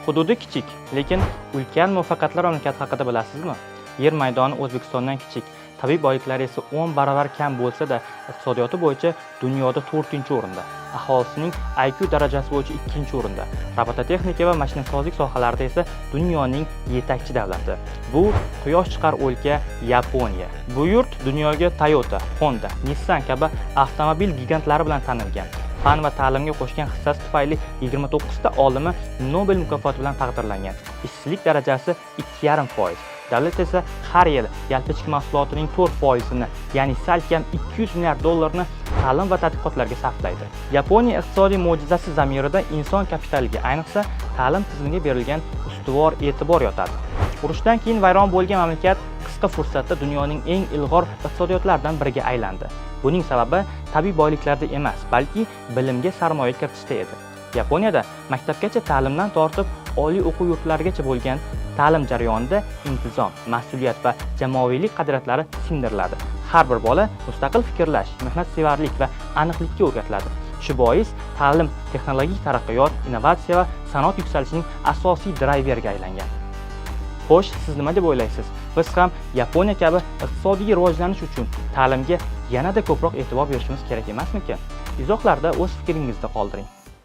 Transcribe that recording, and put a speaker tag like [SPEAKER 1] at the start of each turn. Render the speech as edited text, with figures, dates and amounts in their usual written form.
[SPEAKER 1] Hududi kichik, lekin ulkan muvaffaqiyatlar mamlakati haqida bilasizmi? Yer maydoni O'zbekistondan kichik, tabiiy boyliklari esa 10 barobar kam bo'lsa-da, iqtisodiyoti bo'yicha dunyoda 4-o'rinda, aholisining IQ darajasi bo'yicha 2-o'rinda, robototexnika va mashinasozlik sohalarida esa dunyoning yetakchi davlati. Bu quyosh chiqar o'lka Yaponiya. Bu yurt dunyoga Toyota, Honda, Nissan kabi avtomobil gigantlari bilan tanilgan. Fan va ta'limga qo'shgan hissasi tufayli 29 ta olimi Nobel mukofoti bilan taqdirlangan. Ishsizlik darajasi 2,5%. Davlat esa har yili yalpi mahsulotining 4%ni, ya'ni salkam 200 milliard dollarni ta'lim va tadqiqotlarga sarflaydi. Yaponiya iqtisodiy mo'jizasi zamirida inson kapitaliga, ayniqsa ta'lim tizimiga berilgan ustuvor e'tibor yotadi. Urushdan keyin vayron bo'lgan mamlakat qisqa fursatda dunyoning eng ilg'or iqtisodiyotlaridan biriga aylandi. Buning sababi tabiiy boyliklarda emas, balki bilimga sarmoya kiritishda edi. Yaponiyada maktabgacha ta'limdan tortib oliy o'quv yurtlarigacha bo'lgan ta'lim jarayonida intizom, mas'uliyat va jamoaviylik qadriyatlari singdiriladi. Har bir bola mustaqil fikrlash, mehnatsevarlik va aniqlikka o'rgatiladi. Shu bois ta'lim texnologik taraqqiyot, innovatsiya va sanoat yuksalishining asosiy drayveriga aylangan. Xo'sh, siz nima deb o'ylaysiz? Biz ham Yaponiya kabi iqtisodiy rivojlanish uchun ta'limga yanada ko'proq e'tibor berishimiz kerak emasmikan? Izohlarda o'z fikringizni qoldiring.